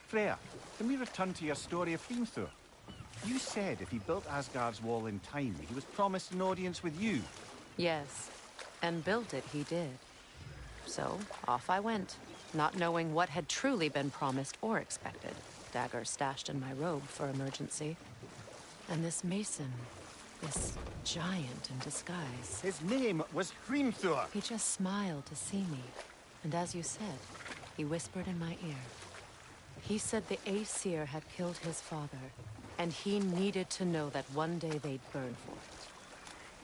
Freya, can we return to your story of Hrimthur? You said if he built Asgard's wall in time, he was promised an audience with you. Yes, and built it he did. So, off I went, not knowing what had truly been promised or expected. Dagger stashed in my robe for emergency. And this mason, this giant in disguise. His name was Hrimthur! He just smiled to see me. And as you said, he whispered in my ear. He said the Aesir had killed his father, and he needed to know that one day they'd burn for it.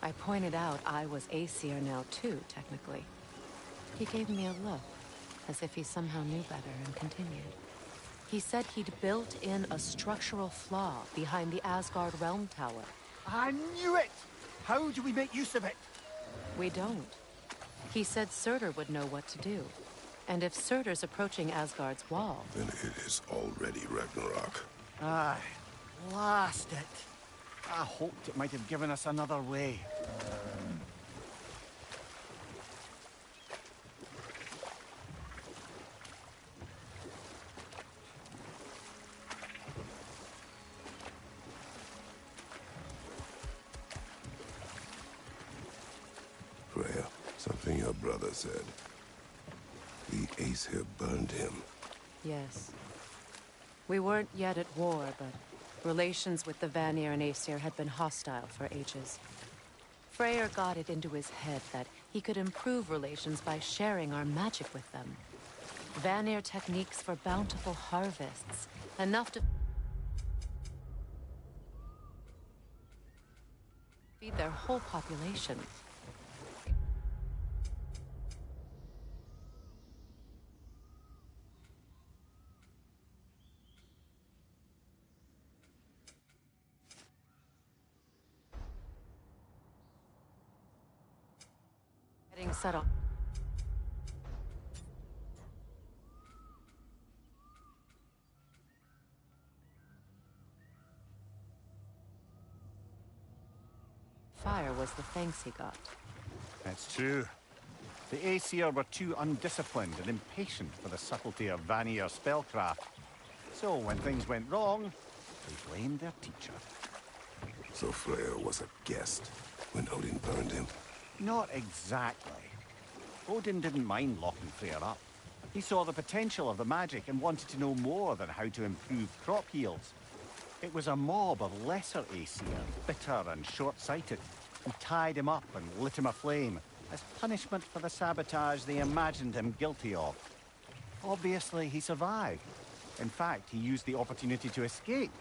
I pointed out I was Aesir now too, technically. He gave me a look, as if he somehow knew better, and continued. He said he'd built in a structural flaw behind the Asgard Realm Tower. I knew it! How do we make use of it? We don't. He said Surtur would know what to do. And if Surtur's approaching Asgard's wall... Then it is already Ragnarok. Aye, blast it. I hoped it might have given us another way. Freya, something your brother said. The Aesir burned him. Yes. We weren't yet at war, but relations with the Vanir and Aesir had been hostile for ages. Freyr got it into his head that he could improve relations by sharing our magic with them. Vanir techniques for bountiful harvests, enough to feed their whole population. Getting settled. Fire was the thanks he got. That's true. The Aesir were too undisciplined and impatient for the subtlety of Vanir spellcraft. So when things went wrong, they blamed their teacher. So Freya was a guest when Odin burned him? Not exactly. Odin didn't mind locking Freyr up. He saw the potential of the magic and wanted to know more than how to improve crop yields. It was a mob of lesser Aesir, bitter and short-sighted, who tied him up and lit him aflame as punishment for the sabotage they imagined him guilty of. Obviously, he survived. In fact, he used the opportunity to escape.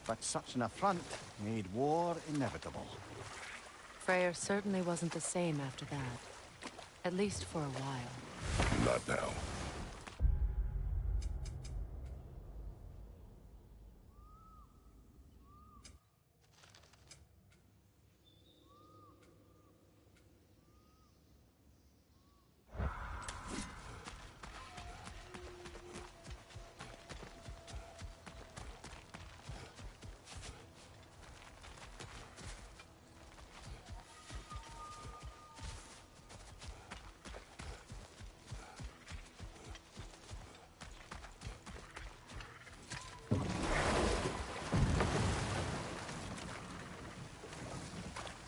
But such an affront made war inevitable. Freyr certainly wasn't the same after that. At least for a while. Not now.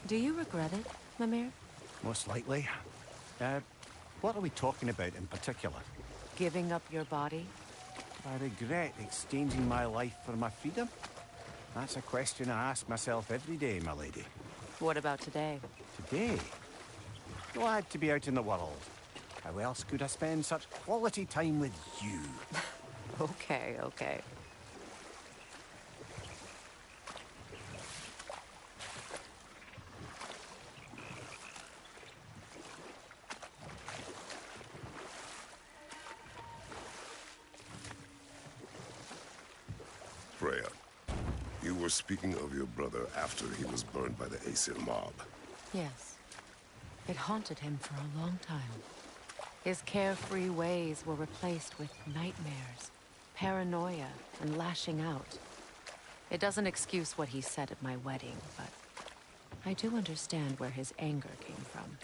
Do you regret it, Mimir? Most likely. What are we talking about in particular? Giving up your body? I regret exchanging my life for my freedom? That's a question I ask myself every day, my lady. What about today? Today? Glad to be out in the world. How else could I spend such quality time with you? Okay. Freya, you were speaking of your brother after he was burned by the Aesir mob. Yes. It haunted him for a long time. His carefree ways were replaced with nightmares, paranoia, and lashing out. It doesn't excuse what he said at my wedding, but I do understand where his anger came from.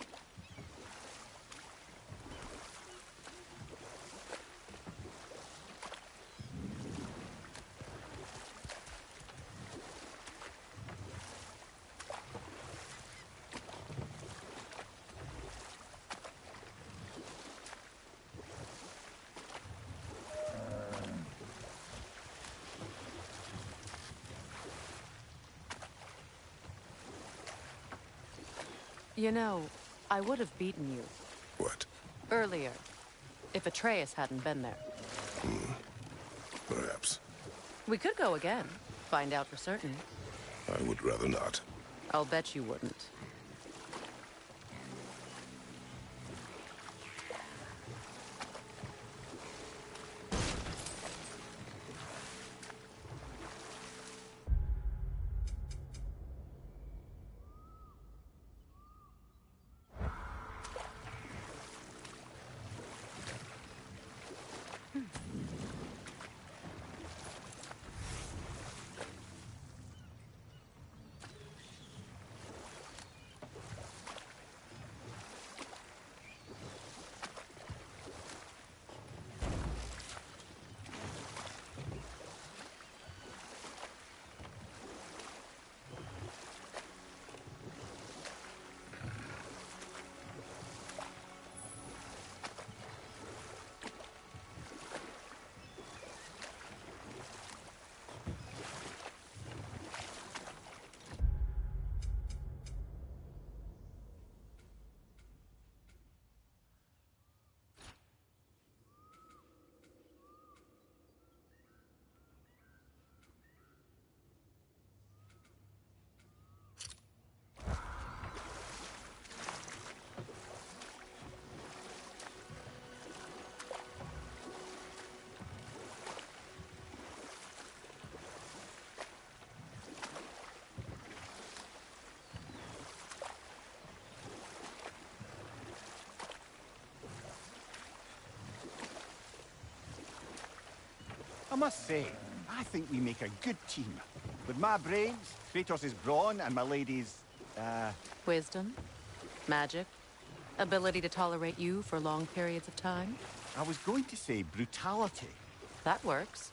You know, I would have beaten you What? earlier, if Atreus hadn't been there. Perhaps. We could go again, find out for certain. I would rather not. I'll bet you wouldn't. I must say, I think we make a good team. With my brains, Kratos' brawn, and my lady's, Wisdom, magic, ability to tolerate you for long periods of time. I was going to say brutality. That works.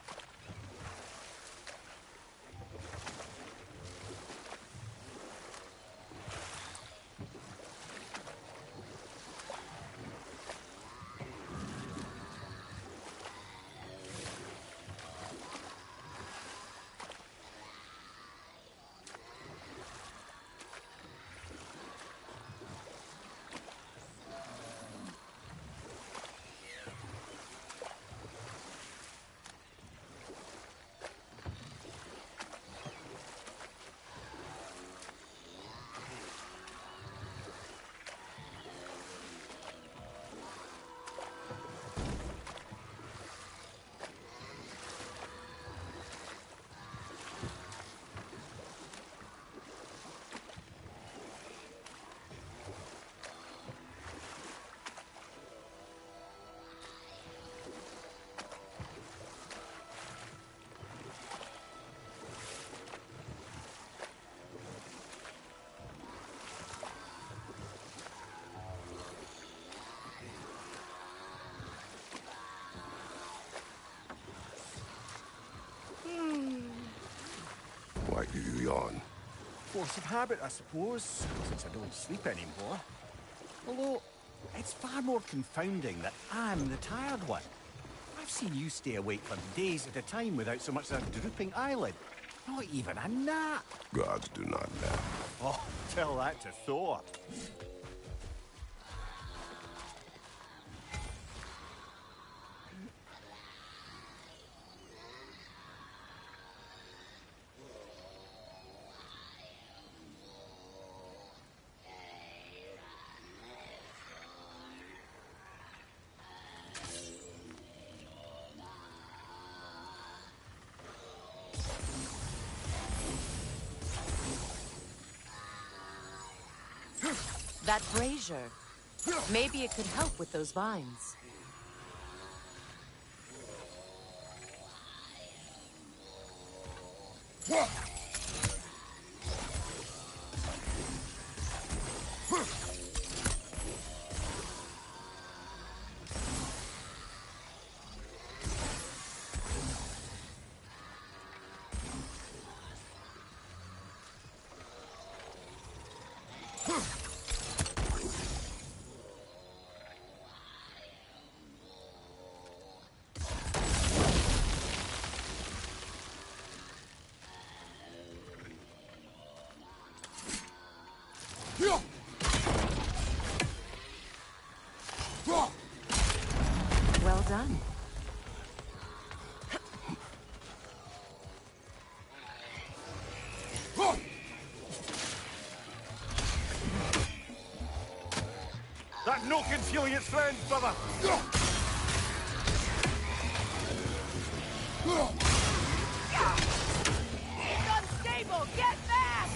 Why do you yawn? Force of habit, I suppose, since I don't sleep anymore. Although, it's far more confounding that I'm the tired one. I've seen you stay awake for days at a time without so much as a drooping eyelid. Not even a nap. Gods do not nap. Oh, tell that to Thor. That brazier. Maybe it could help with those vines. no concealing its friends, brother. It's unstable! Get back!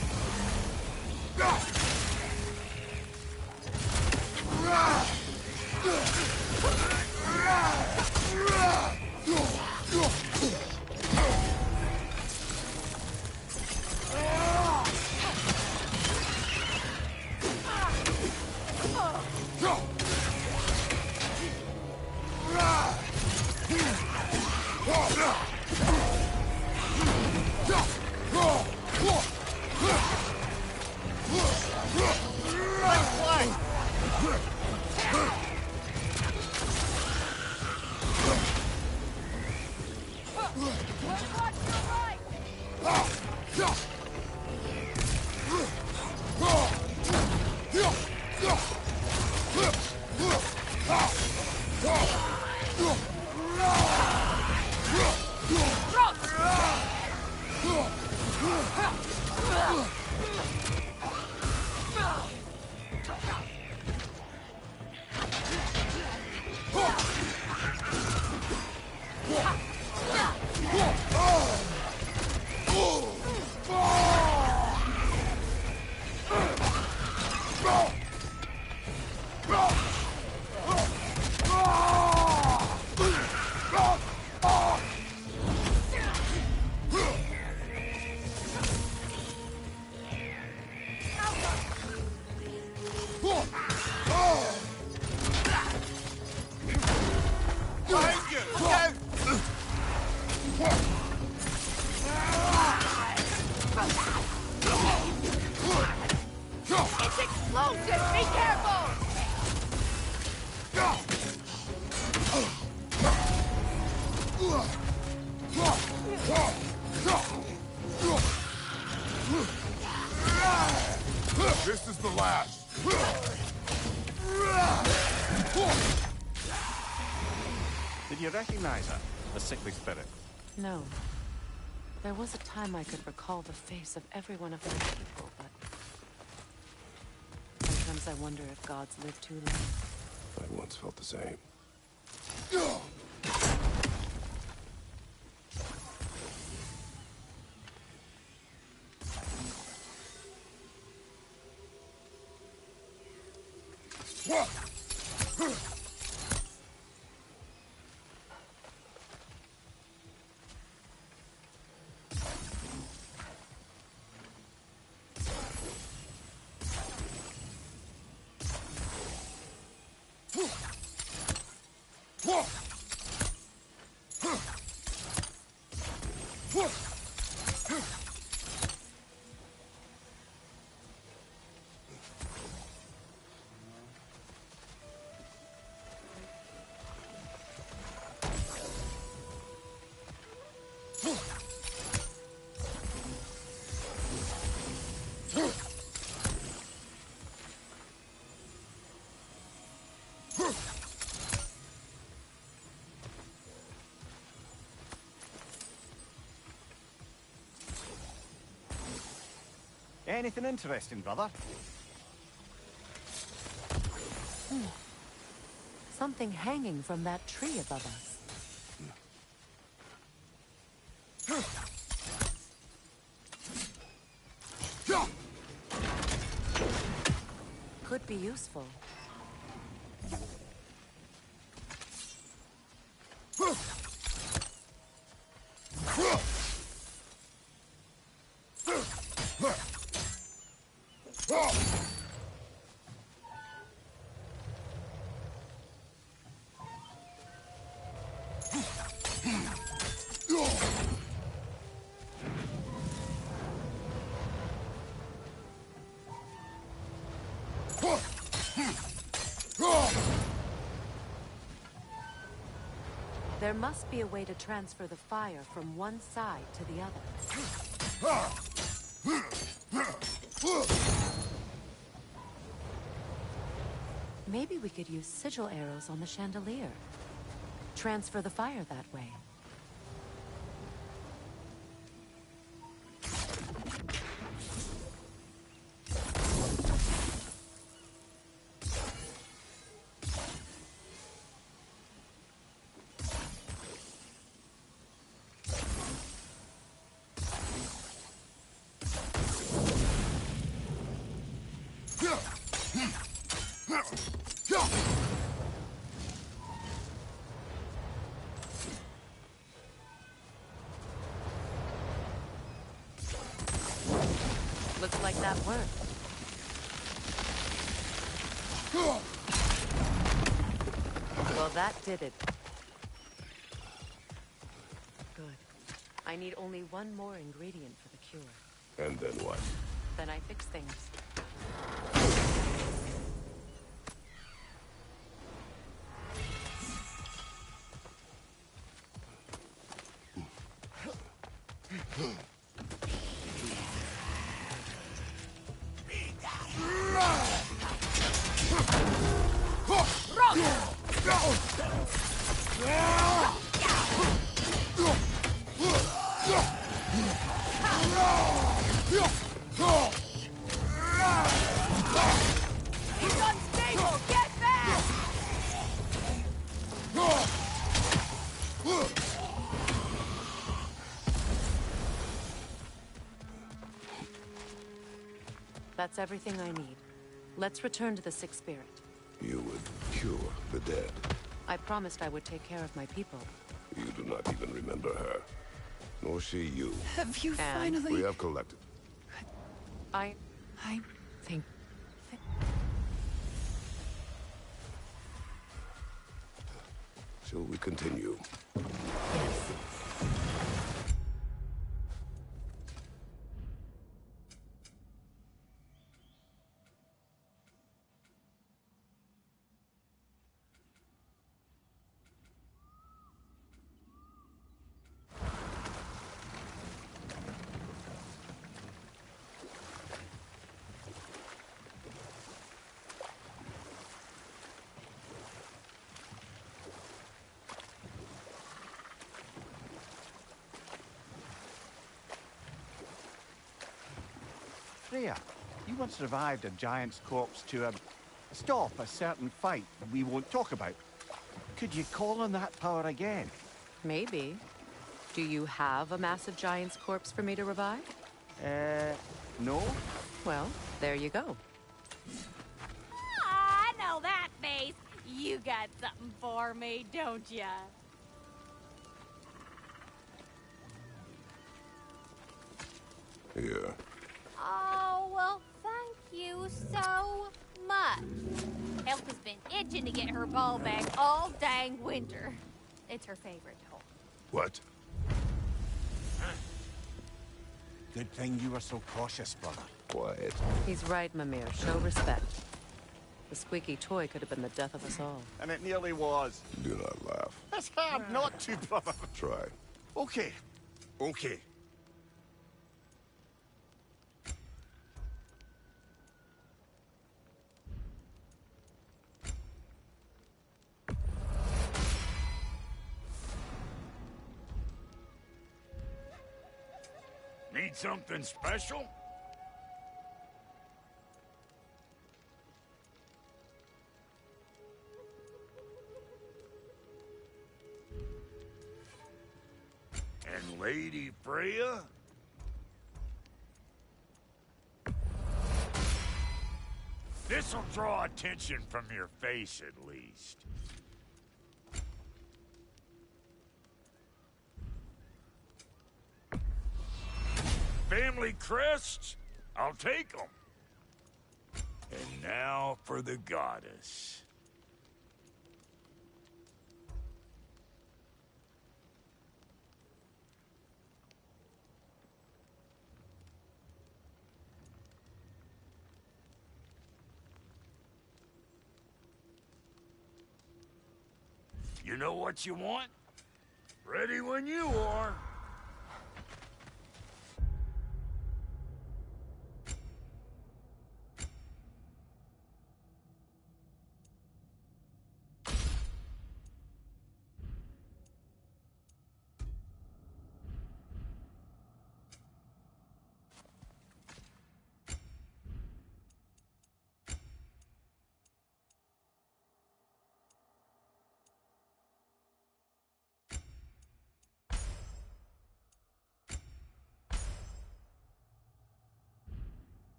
It's explosive! Be careful! This is the last. Did you recognize her, the sickly spirit? No. There was a time I could recall the face of every one of my people, but... sometimes I wonder if gods live too long. I once felt the same. Anything interesting, brother? Something hanging from that tree above us. Could be useful. There must be a way to transfer the fire from one side to the other. Maybe we could use sigil arrows on the chandelier. Transfer the fire that way. Looks like that worked. Well, that did it. Good. I need only one more ingredient for the cure. And then what? Then I fix things. He's unstable! Get back! That's everything I need. Let's return to the Sixth Spirit. You would cure the dead. I promised I would take care of my people. You do not even remember her. Nor she you. Have you And- We finally... have collected. I I... think... Shall we continue? Yes. Freya, you once revived a giant's corpse to stop a certain fight we won't talk about. Could you call on that power again? Maybe. Do you have a massive giant's corpse for me to revive? No? Well, there you go. I know that face. You got something for me, don't ya? Here. Oh, well, thank you so much. Elf has been itching to get her ball back all dang winter. It's her favorite toy. What? Good thing you were so cautious, brother. Quiet. He's right, Mimir. Show respect. The squeaky toy could have been the death of us all. And it nearly was. Do not laugh. It's hard not to, brother. Try. Okay. Okay. Need something special? And Lady Freya? This'll draw attention from your face, at least. Family crests? I'll take them. And now for the goddess. You know what you want? Ready when you are.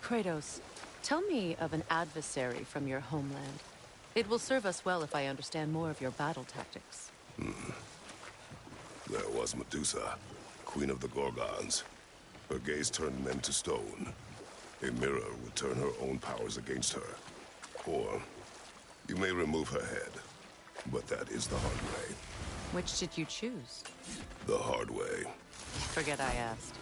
Kratos, tell me of an adversary from your homeland. It will serve us well if I understand more of your battle tactics. There was Medusa, queen of the Gorgons. Her gaze turned men to stone. A mirror would turn her own powers against her. Or you may remove her head, but that is the hard way. Which did you choose? The hard way. Forget I asked.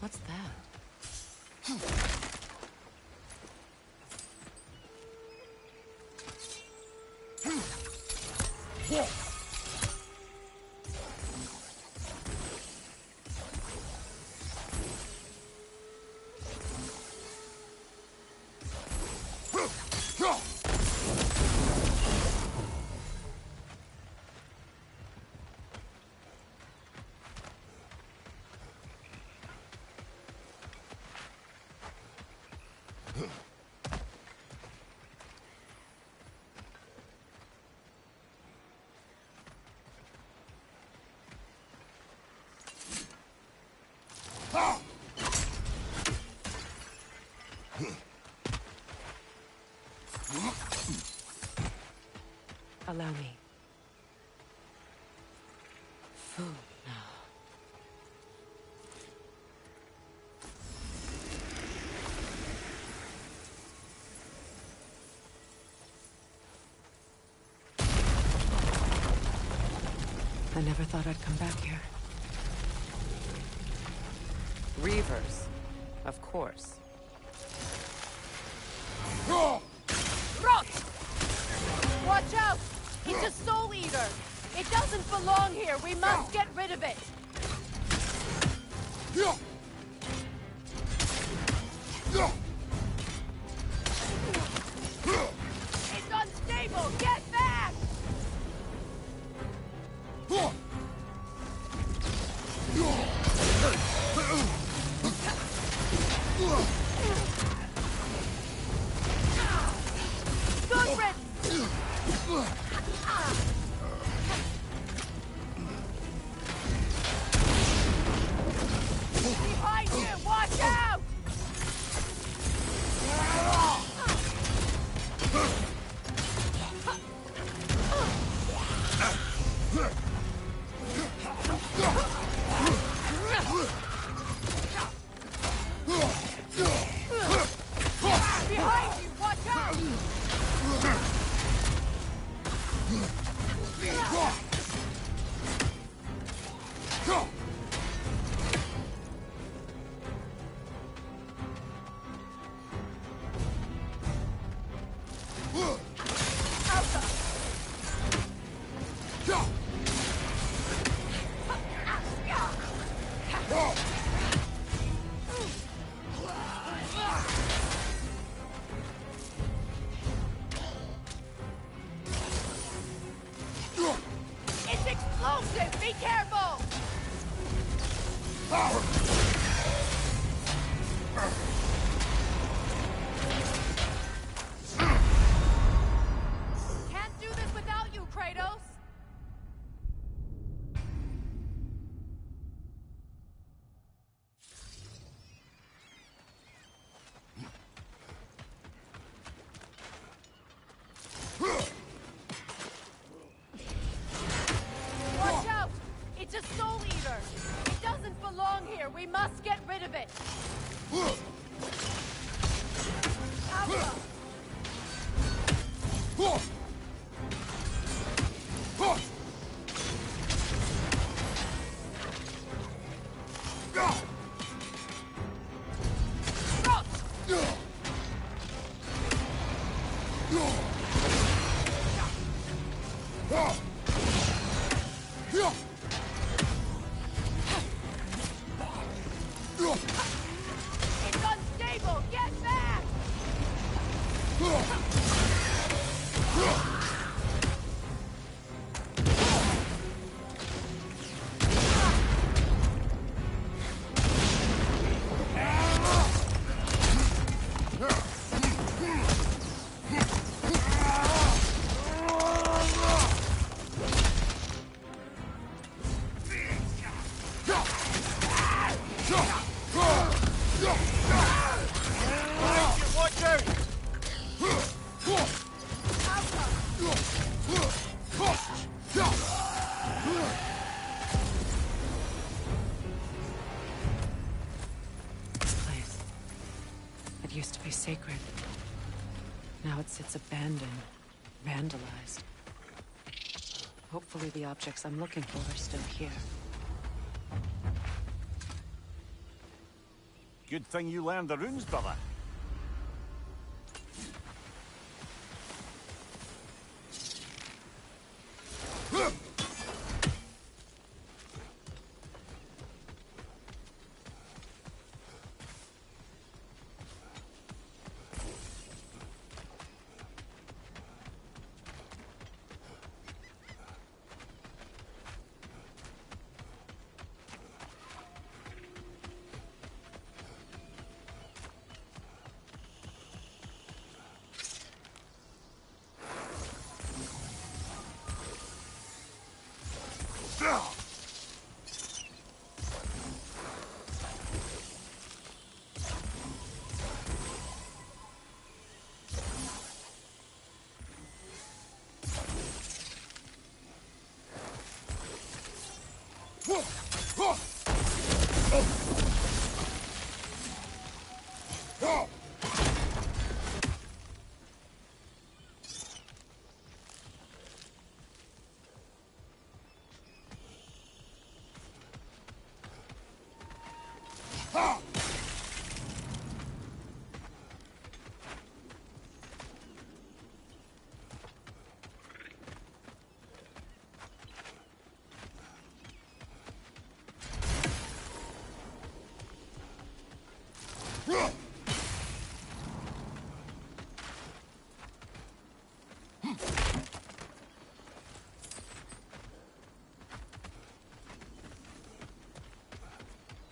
What's that? Allow me. Food now. I never thought I'd come back here. Reavers, of course. Rot! Watch out! It's a soul eater! It doesn't belong here! We must get rid of it! It's unstable! Get back! Good riddance! Behind you! Watch out! of it! Alpha! It's unstable! Get back! Watch out! This place. It used to be sacred. Now it sits abandoned, vandalized. Hopefully the objects I'm looking for are still here. Good thing you learned the runes, brother.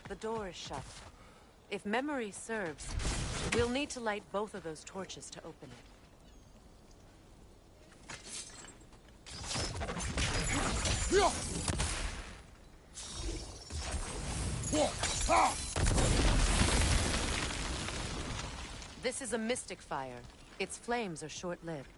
The door is shut. If memory serves, we'll need to light both of those torches to open it. This is a mystic fire. Its flames are short-lived.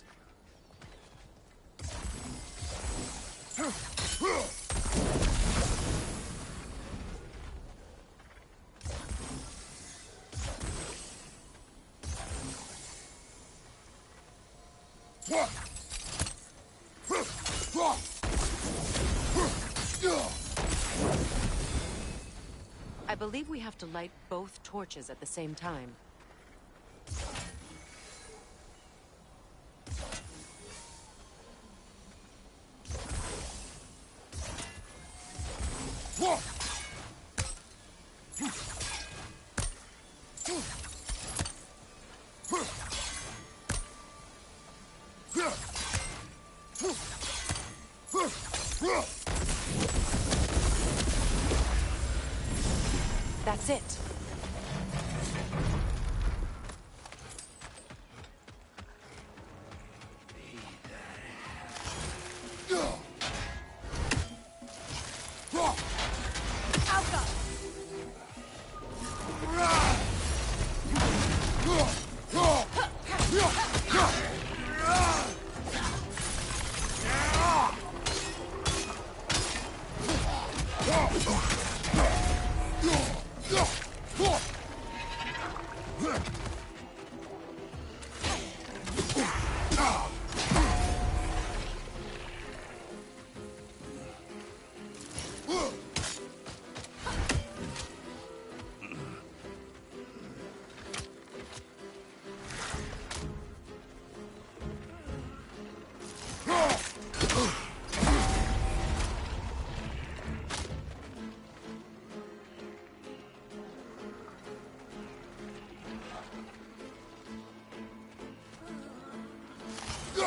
I believe we have to light both torches at the same time. That's it.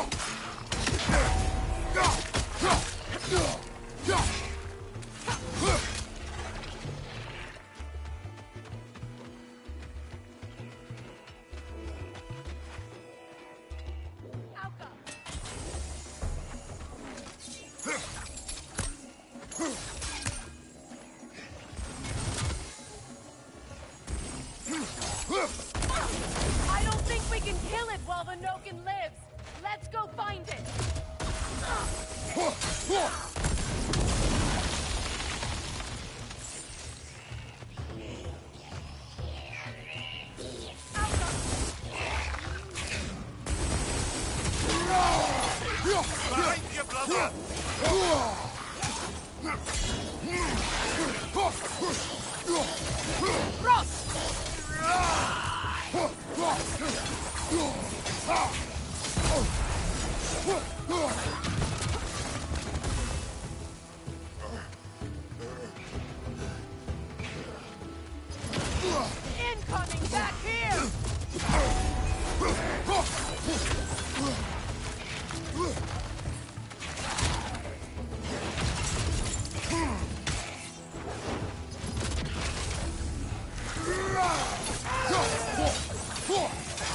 I don't think we can kill it while the Noken lives. Let's go find it. Behind you, brother! Incoming back here!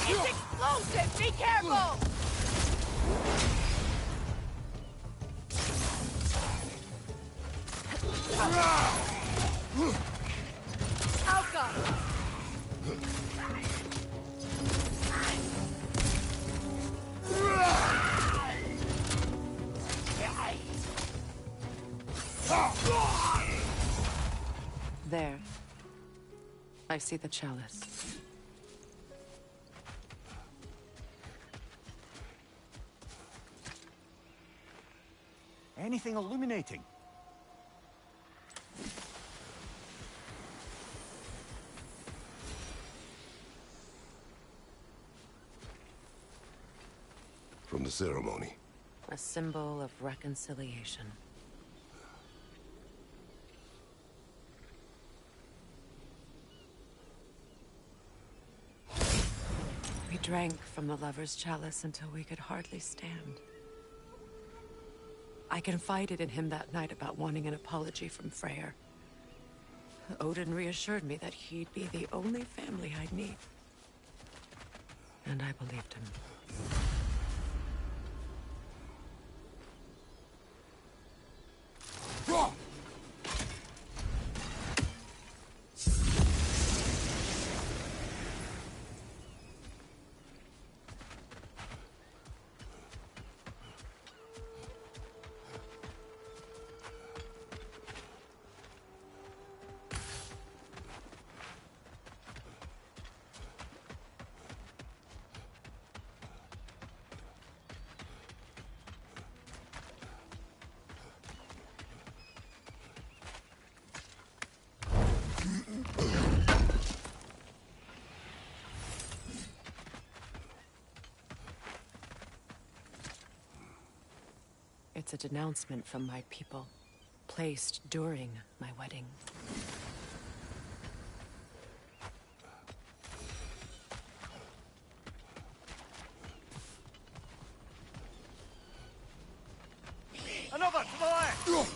It's explosive! Be careful! Alka! There. I see the chalice. Anything illuminating? From the ceremony. A symbol of reconciliation. We drank from the lover's chalice until we could hardly stand. I confided in him that night about wanting an apology from Freyr. Odin reassured me that he'd be the only family I'd need. And I believed him. It's a denouncement from my people, placed during my wedding. Another to the left! Oh!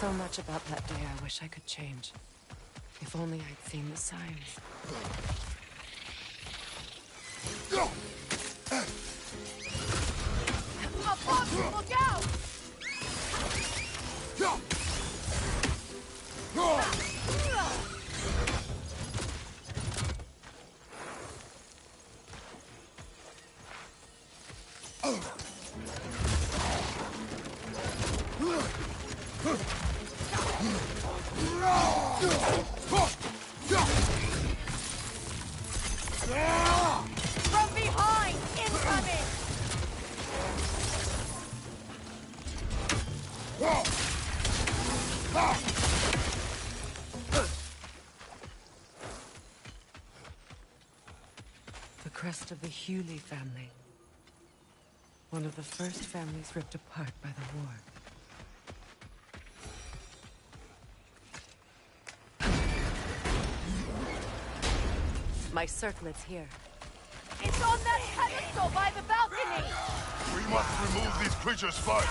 So much about that day I wish I could change. If only I'd seen the signs. Look out! From behind! Incoming! The crest of the Hewley family. One of the first families ripped apart by the war. My circlet's here. It's on that pedestal by the balcony! We must remove these creatures first.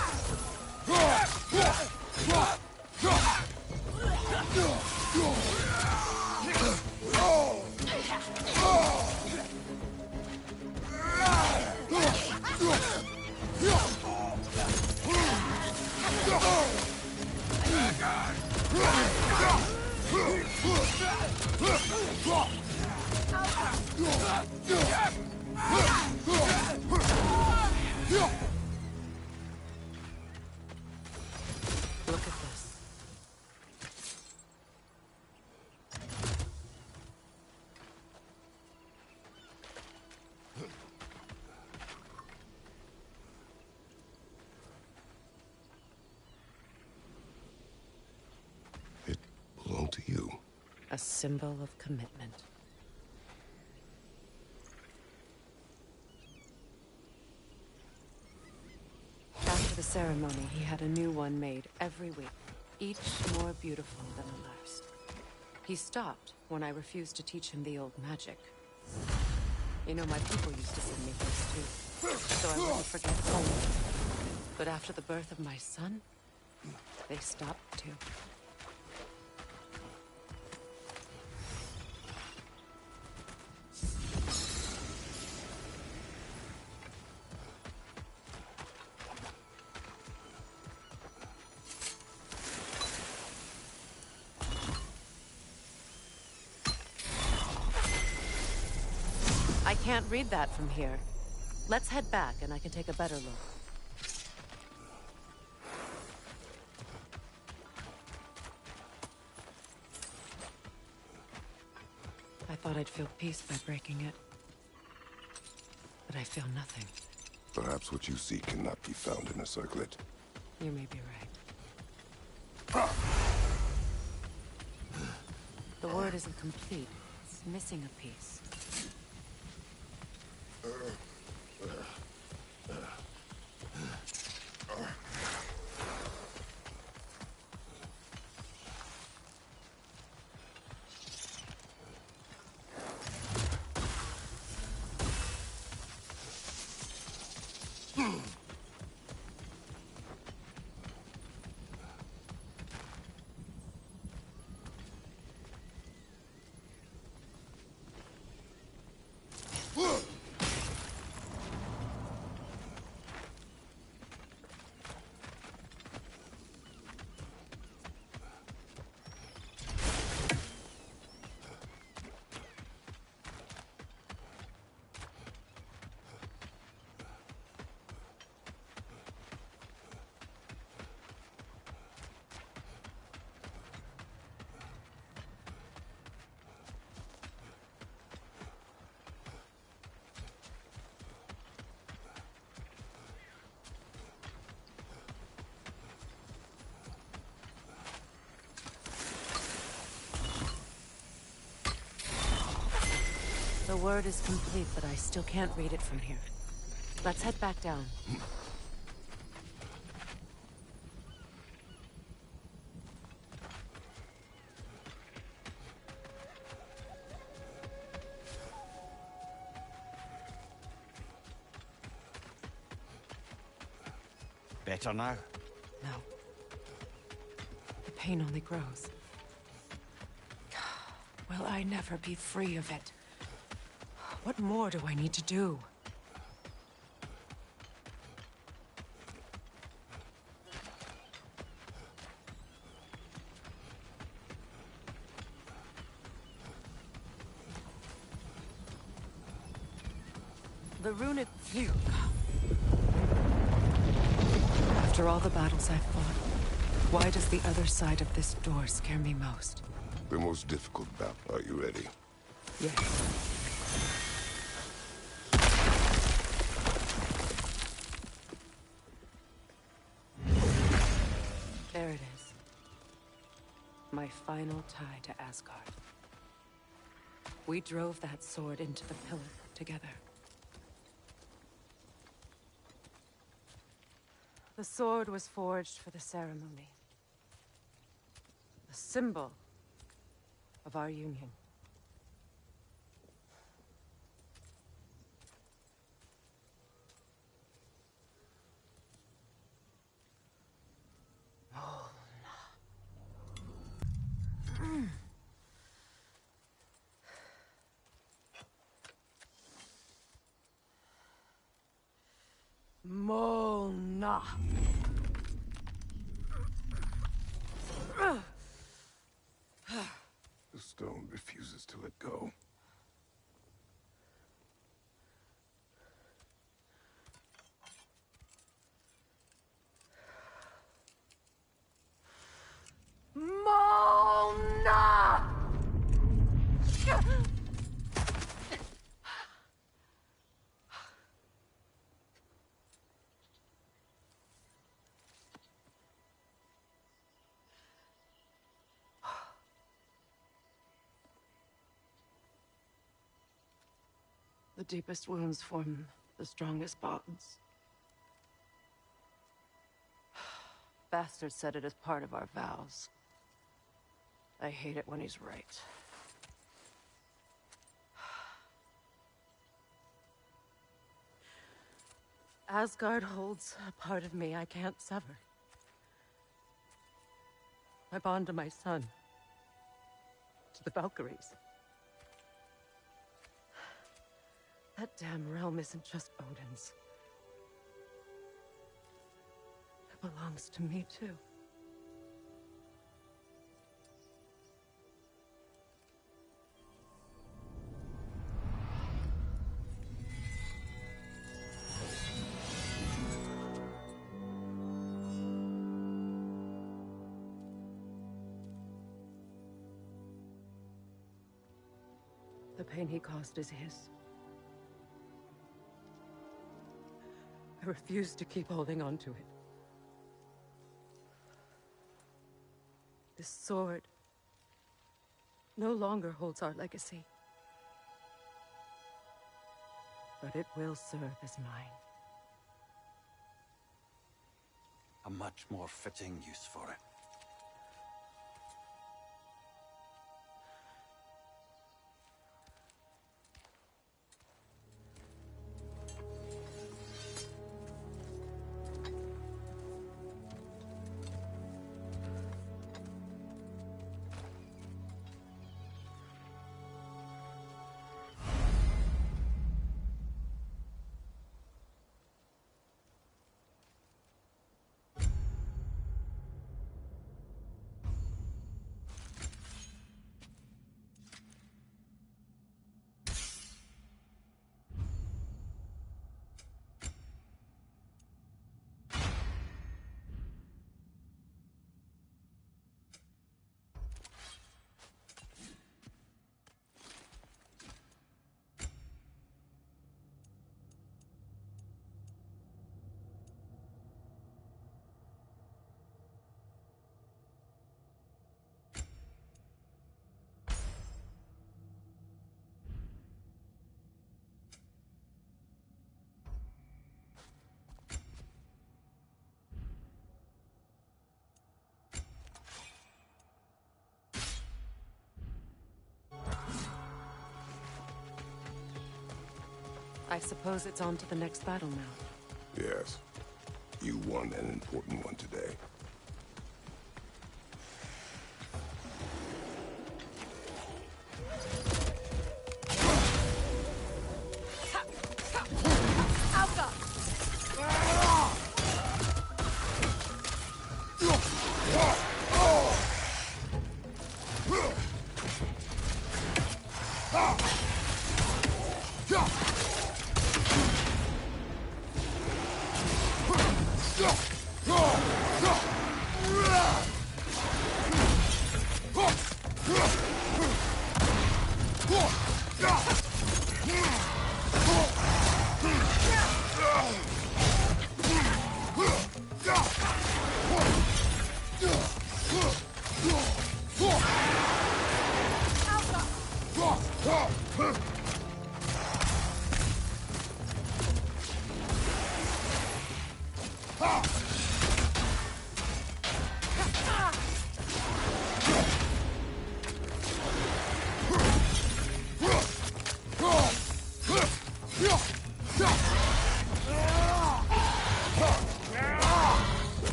Look at this. It belonged to you. A symbol of commitment. After the ceremony, he had a new one made every week, each more beautiful than the last. He stopped when I refused to teach him the old magic. You know, my people used to send me gifts too, so I wouldn't forget home. But after the birth of my son, they stopped too. I can't read that from here. Let's head back and I can take a better look. I thought I'd feel peace by breaking it. But I feel nothing. Perhaps what you seek cannot be found in a circlet. You may be right. The word isn't complete. It's missing a piece. The word is complete, but I still can't read it from here. Let's head back down. Better now? No. pain only grows. Will I never be free of it? What more do I need to do? The runic view. After all the battles I've fought, why does the other side of this door scare me most? The most difficult battle. Are you ready? Yes. There it is. My final tie to Asgard. We drove that sword into the pillar together. The sword was forged for the ceremony. A symbol of our union. Mona. The stone refuses to let go. Mona! The deepest wounds form the strongest bonds. Bastard said it as part of our vows. I hate it when he's right. Asgard holds a part of me I can't sever. My bond to my son. To the Valkyries. That damn realm isn't just Odin's. It belongs to me, too. The pain he caused is his. I refuse to keep holding on to it. This sword no longer holds our legacy. But it will serve as mine. A much more fitting use for it. I suppose it's on to the next battle now. Yes. You won an important one today.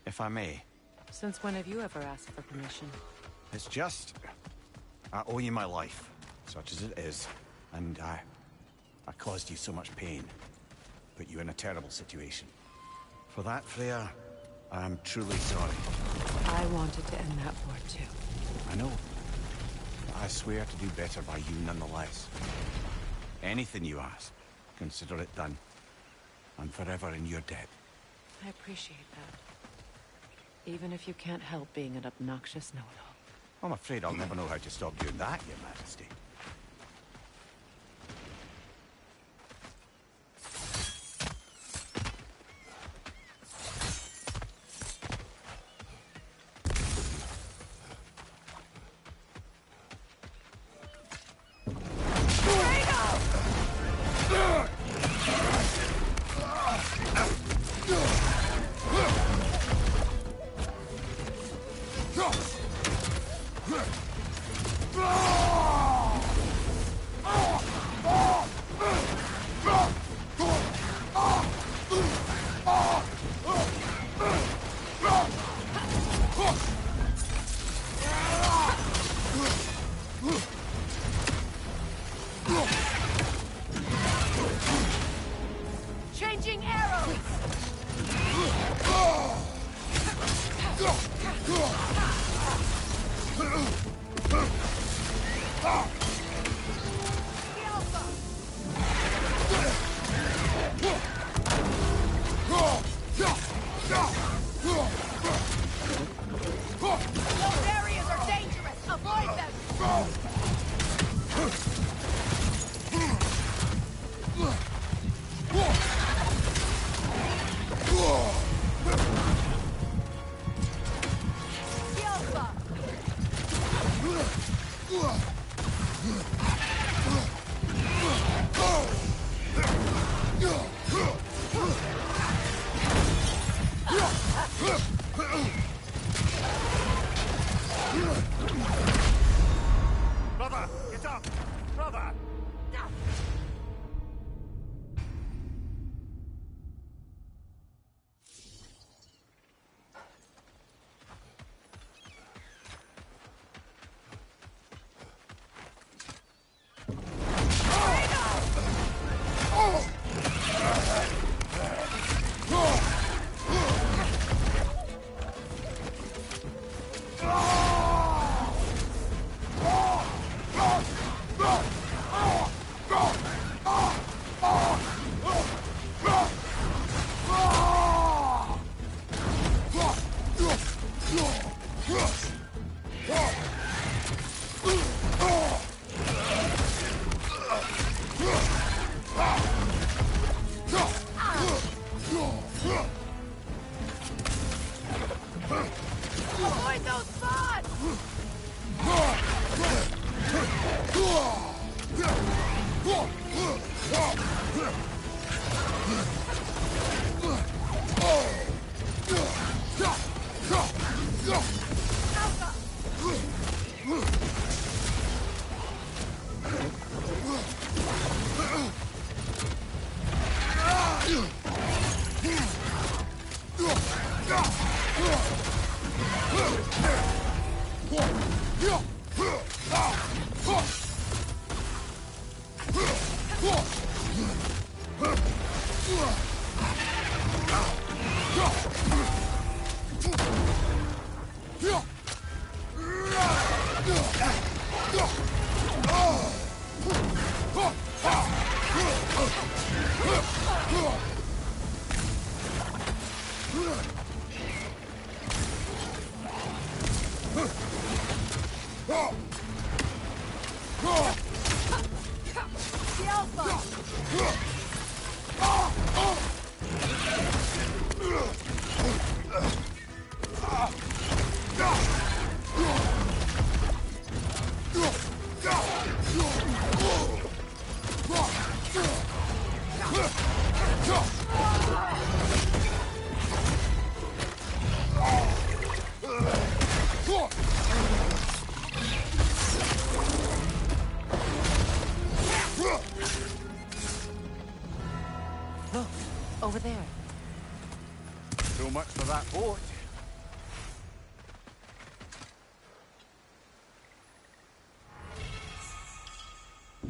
If I may. Since when have you ever asked for permission? It's just... I owe you my life, such as it is. And I caused you so much pain. Put you in a terrible situation. For that, Freya, I am truly sorry. I wanted to end that war too. I know. But I swear to do better by you nonetheless. Anything you ask, consider it done. I'm forever in your debt. I appreciate that. Even if you can't help being an obnoxious know-it-all. I'm afraid I'll never know how to stop doing that, Your Majesty. Changing arrows! Those areas are dangerous! Avoid them! Brother, get up! Brother! Avoid those spots! Look, over there. So much for that boat.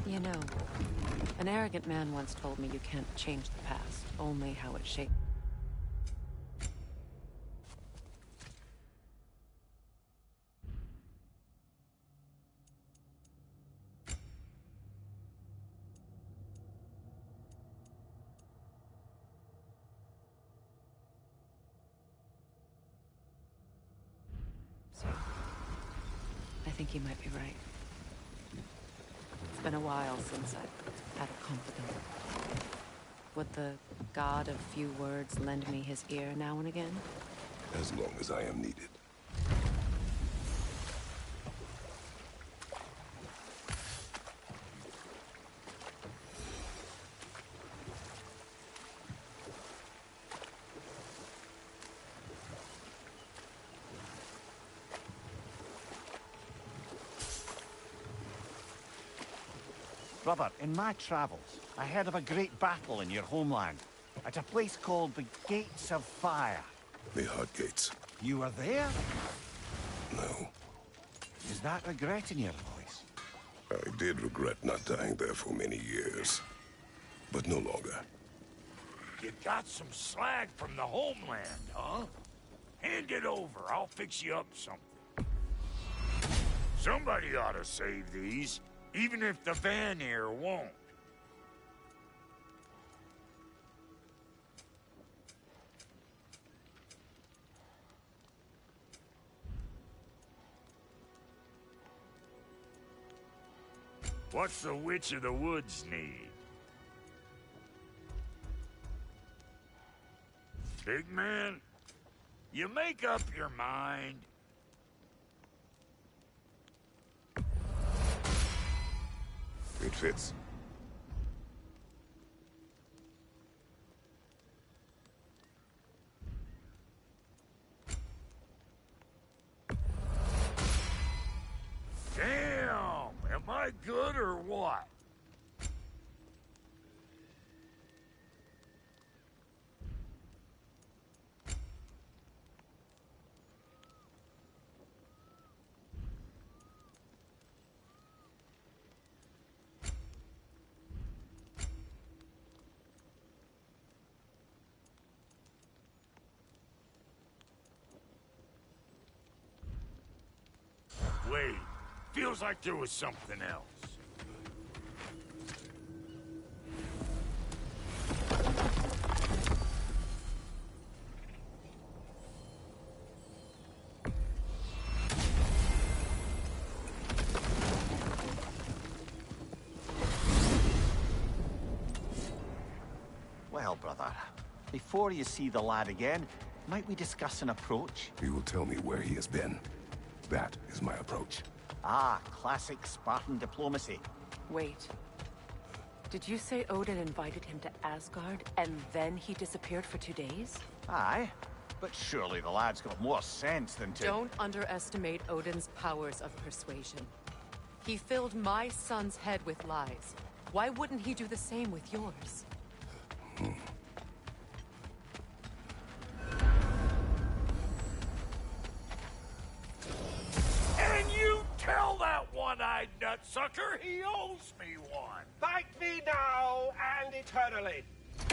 You know, an arrogant man once told me you can't change the past, only how it shaped. So, I think he might be right. It's been a while since I've had a confidant. Would the god of few words lend me his ear now and again? As long as I am needed. Brother, in my travels, I heard of a great battle in your homeland, at a place called the Gates of Fire. The Hot Gates. You were there? No. Is that regret in your voice? I did regret not dying there for many years. But no longer. You got some slag from the homeland, huh? Hand it over. I'll fix you up something. Somebody ought to save these, even if the Vanir won't. What's the Witch of the Woods need? Big man, you make up your mind. It fits. Damn! Am I good or what? Wait, feels like there was something else. Well, brother, before you see the lad again, might we discuss an approach? He will tell me where he has been. That is my approach. Ah, classic Spartan diplomacy. Wait. Did you say Odin invited him to Asgard, and then he disappeared for 2 days? Aye, but surely the lad's got more sense than to... Don't underestimate Odin's powers of persuasion. He filled my son's head with lies. Why wouldn't he do the same with yours? And you tell that one-eyed nutsucker he owes me one. Fight me now and eternally.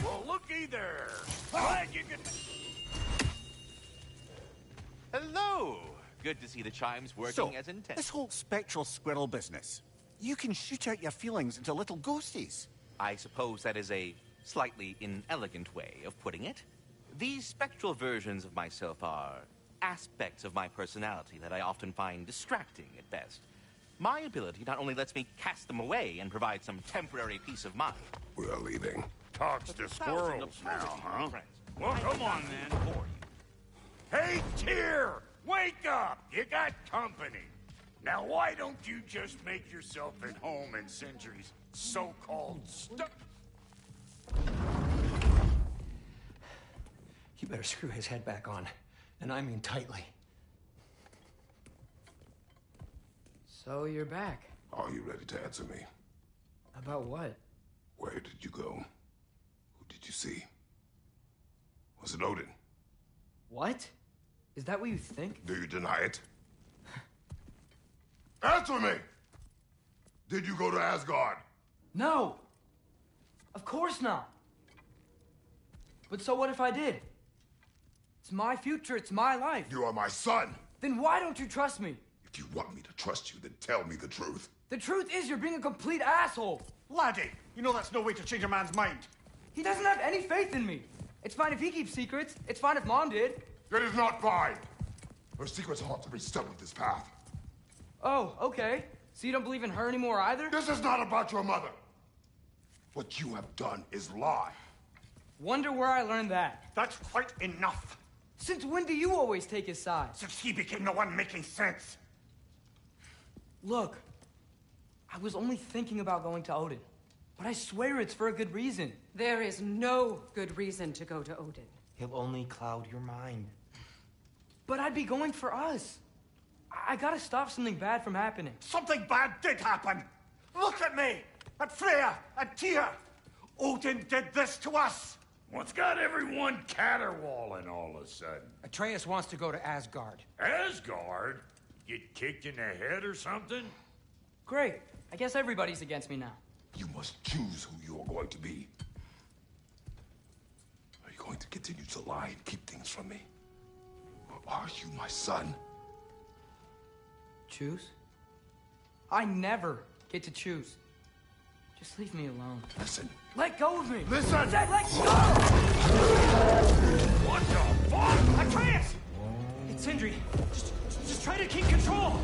Well, looky there. Glad you could... Hello! Good to see the chimes working So, as intended. this whole spectral squirrel business, you can shoot out your feelings into little ghosties. I suppose that is a slightly inelegant way of putting it. These spectral versions of myself are aspects of my personality that I often find distracting at best. My ability not only lets me cast them away and provide some temporary peace of mind. We are leaving. Talks to squirrels now, huh? Well, come on then. For you. Hey, Tyr! Wake up! You got company. Now, why don't you just make yourself at home in Sindri's so-called stuff? You better screw his head back on. And I mean tightly. So you're back. Are you ready to answer me? About what? Where did you go? Who did you see? Was it Odin? What? Is that what you think? Do you deny it? Answer me! Did you go to Asgard? No! Of course not! But so what if I did? It's my future, it's my life. You are my son! Then why don't you trust me? If you want me to trust you, then tell me the truth. The truth is you're being a complete asshole! Laddie, you know that's no way to change a man's mind. He doesn't have any faith in me. It's fine if he keeps secrets. It's fine if Mom did. It is not fine! Her secrets haunt to be stuck with this path. Oh, okay. So you don't believe in her anymore either? This is not about your mother. What you have done is lie. Wonder where I learned that. That's quite enough. Since when do you always take his side? Since he became the one making sense. Look, I was only thinking about going to Odin. But I swear it's for a good reason. There is no good reason to go to Odin. He'll only cloud your mind. But I'd be going for us. I gotta stop something bad from happening. Something bad did happen. Look at me, at Freya, at Tyr. Odin did this to us. What's got everyone caterwauling all of a sudden? Atreus wants to go to Asgard. Asgard? Get kicked in the head or something? Great. I guess everybody's against me now. You must choose who you are going to be. Are you going to continue to lie and keep things from me? Or are you my son? Choose? I never get to choose. Just leave me alone. Listen. Let go of me! Listen! I said let go! What the fuck? Atreus! It's Sindri. Just try to keep control!